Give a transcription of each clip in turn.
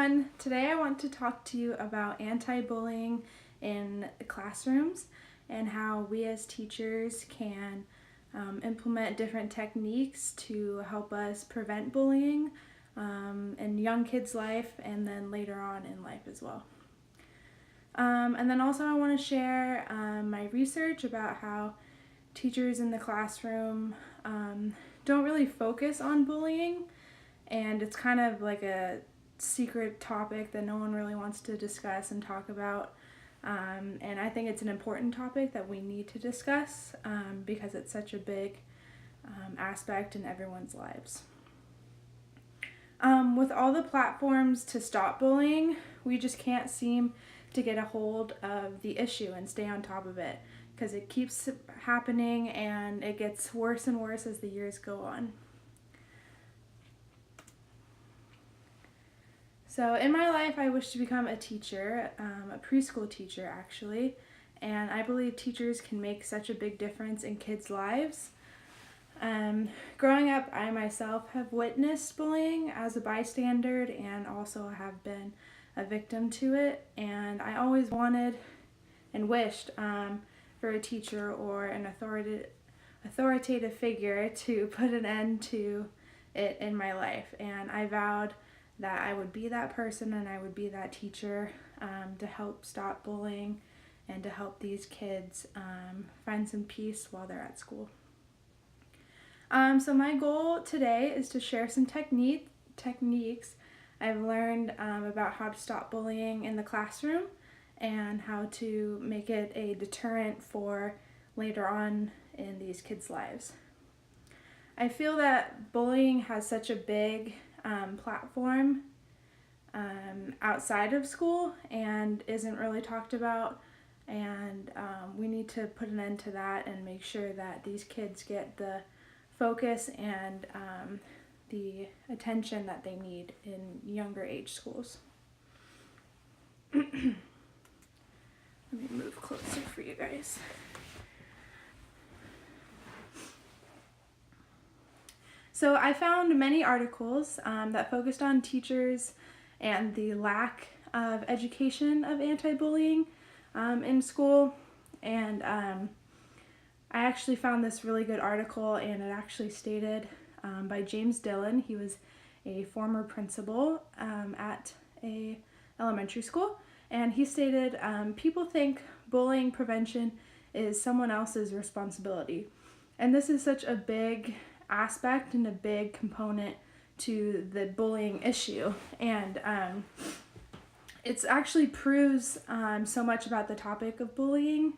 everyone. Today I want to talk to you about anti-bullying in classrooms and how we as teachers can implement different techniques to help us prevent bullying in young kids' life and then later on in life as well. And then also I want to share my research about how teachers in the classroom don't really focus on bullying, and it's kind of like a secret topic that no one really wants to discuss and talk about. And I think it's an important topic that we need to discuss because it's such a big aspect in everyone's lives. With all the platforms to stop bullying, we just can't seem to get a hold of the issue and stay on top of it because it keeps happening and it gets worse and worse as the years go on. So in my life, I wish to become a teacher, a preschool teacher actually, and I believe teachers can make such a big difference in kids' lives. Growing up, I myself have witnessed bullying as a bystander and also have been a victim to it, and I always wanted and wished for a teacher or an authoritative figure to put an end to it in my life, and I vowed that I would be that person and I would be that teacher to help stop bullying and to help these kids find some peace while they're at school. So my goal today is to share some techniques I've learned about how to stop bullying in the classroom and how to make it a deterrent for later on in these kids' lives. I feel that bullying has such a big platform outside of school and isn't really talked about, and we need to put an end to that and make sure that these kids get the focus and the attention that they need in younger age schools. Let me move closer for you guys. So I found many articles that focused on teachers and the lack of education of anti-bullying in school, and I actually found this really good article, and it actually stated by James Dillon. He was a former principal at a elementary school, and he stated, people think bullying prevention is someone else's responsibility, and this is such a big aspect and a big component to the bullying issue, and it actually proves so much about the topic of bullying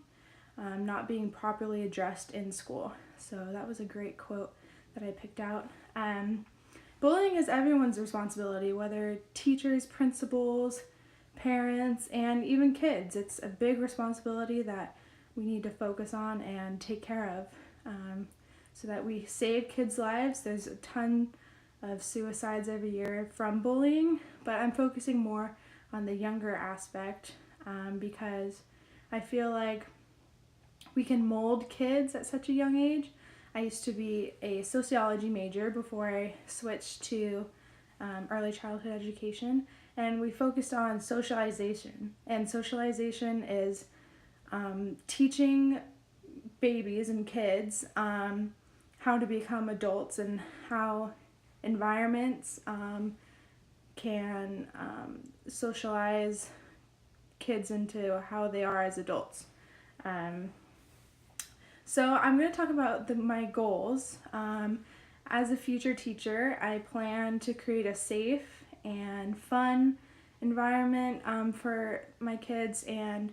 not being properly addressed in school. So that was a great quote that I picked out. Bullying is everyone's responsibility, whether teachers, principals, parents, and even kids. It's a big responsibility that we need to focus on and take care of so that we save kids' lives. There's a ton of suicides every year from bullying, but I'm focusing more on the younger aspect because I feel like we can mold kids at such a young age. I used to be a sociology major before I switched to early childhood education, and we focused on socialization. And socialization is teaching babies and kids how to become adults and how environments can socialize kids into how they are as adults. So I'm going to talk about my goals. As a future teacher, I plan to create a safe and fun environment for my kids, and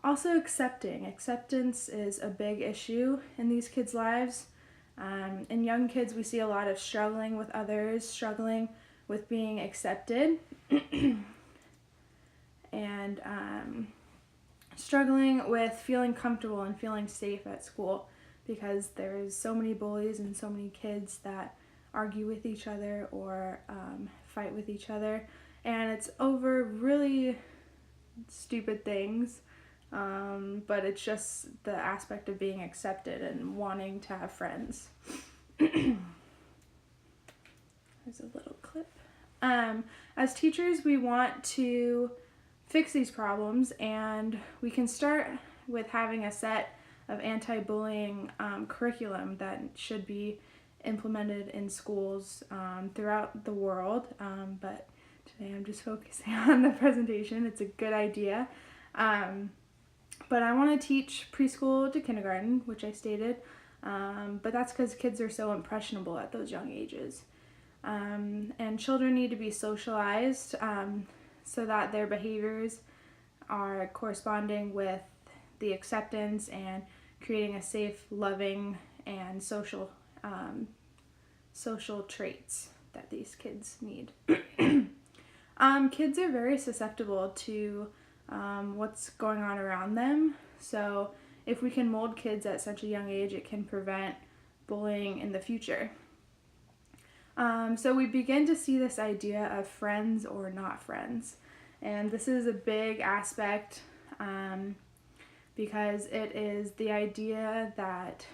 also acceptance is a big issue in these kids' lives. In young kids, we see a lot of struggling with others, struggling with being accepted, and struggling with feeling comfortable and feeling safe at school because there's so many bullies and so many kids that argue with each other or fight with each other, and it's over really stupid things. But it's just the aspect of being accepted and wanting to have friends. There's a little clip. As teachers, we want to fix these problems, and we can start with having a set of anti-bullying curriculum that should be implemented in schools throughout the world, but today I'm just focusing on the presentation. It's a good idea. But I want to teach preschool to kindergarten, which I stated, but that's because kids are so impressionable at those young ages. And children need to be socialized so that their behaviors are corresponding with the acceptance and creating a safe, loving, and social traits that these kids need. Kids are very susceptible to what's going on around them, so if we can mold kids at such a young age, it can prevent bullying in the future. So we begin to see this idea of friends or not friends. And this is a big aspect because it is the idea that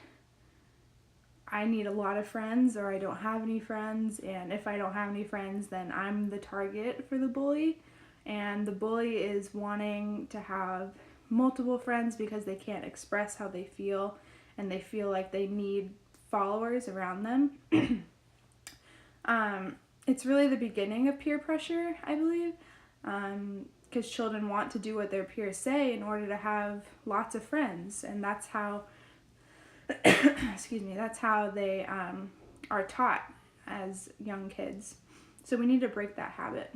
I need a lot of friends or I don't have any friends. And if I don't have any friends, then I'm the target for the bully. And the bully is wanting to have multiple friends because they can't express how they feel and they feel like they need followers around them. It's really the beginning of peer pressure, I believe, because children want to do what their peers say in order to have lots of friends, and that's how, that's how they are taught as young kids. So we need to break that habit.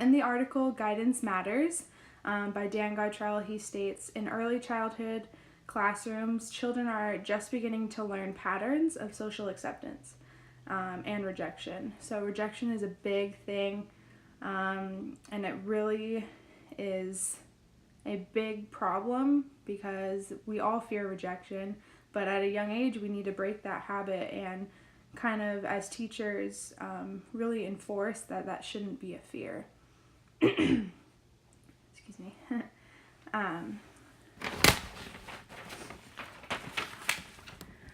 In the article Guidance Matters by Dan Gartrell, he states, in early childhood classrooms, children are just beginning to learn patterns of social acceptance. And rejection. So rejection is a big thing, and it really is a big problem because we all fear rejection, but at a young age we need to break that habit and kind of, as teachers, really enforce that shouldn't be a fear. Excuse me.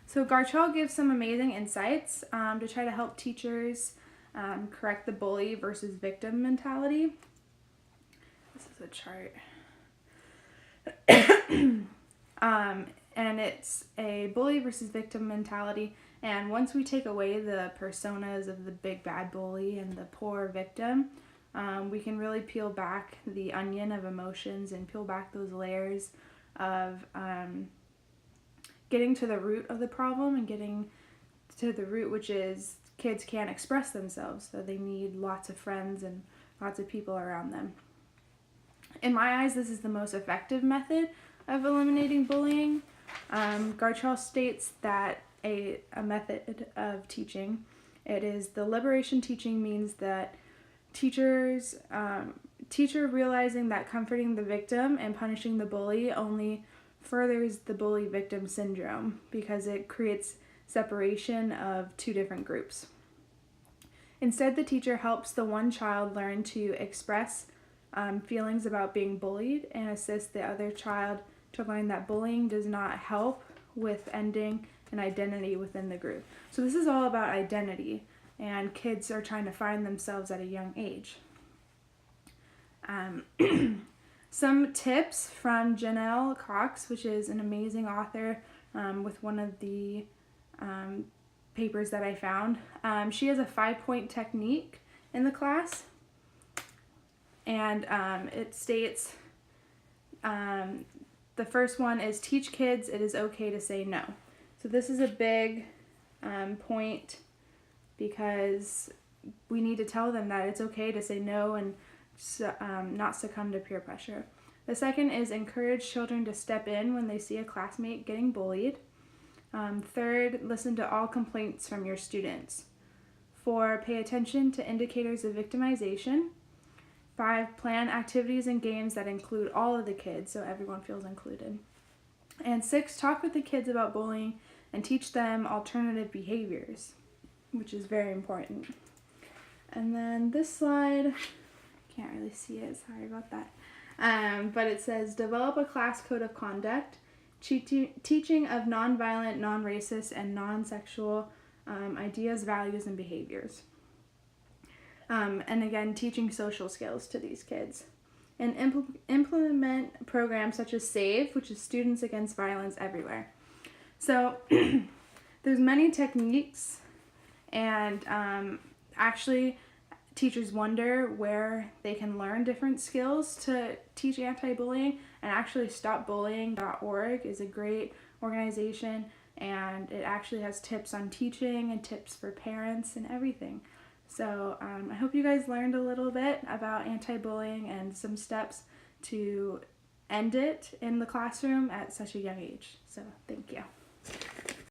So Gartrell gives some amazing insights to try to help teachers correct the bully versus victim mentality. This is a chart. And it's a bully versus victim mentality. And once we take away the personas of the big bad bully and the poor victim, we can really peel back the onion of emotions and peel back those layers of getting to the root of the problem and getting to the root, which is kids can't express themselves, so they need lots of friends and lots of people around them. In my eyes, this is the most effective method of eliminating bullying. Gartrell states that a method of teaching, it is the liberation teaching, means that teacher realizing that comforting the victim and punishing the bully only furthers the bully victim syndrome because it creates separation of two different groups. Instead, the teacher helps the one child learn to express feelings about being bullied and assist the other child to learn that bullying does not help with ending an identity within the group. So this is all about identity, and kids are trying to find themselves at a young age. Some tips from Janelle Cox, which is an amazing author with one of the papers that I found. She has a 5-point technique in the class, and it states the first one is teach kids it is okay to say no. So this is a big point because we need to tell them that it's okay to say no and not succumb to peer pressure. The second is encourage children to step in when they see a classmate getting bullied. Third, listen to all complaints from your students. 4, pay attention to indicators of victimization. 5, plan activities and games that include all of the kids so everyone feels included. And 6, talk with the kids about bullying and teach them alternative behaviors, which is very important. And then this slide, can't really see it, sorry about that. But it says, develop a class code of conduct, teaching of nonviolent, non-racist, and non-sexual ideas, values, and behaviors. and again, teaching social skills to these kids. And implement programs such as SAVE, which is Students Against Violence Everywhere. So there's many techniques, and actually teachers wonder where they can learn different skills to teach anti-bullying, and actually stopbullying.org is a great organization, and it actually has tips on teaching and tips for parents and everything. So I hope you guys learned a little bit about anti-bullying and some steps to end it in the classroom at such a young age. So thank you.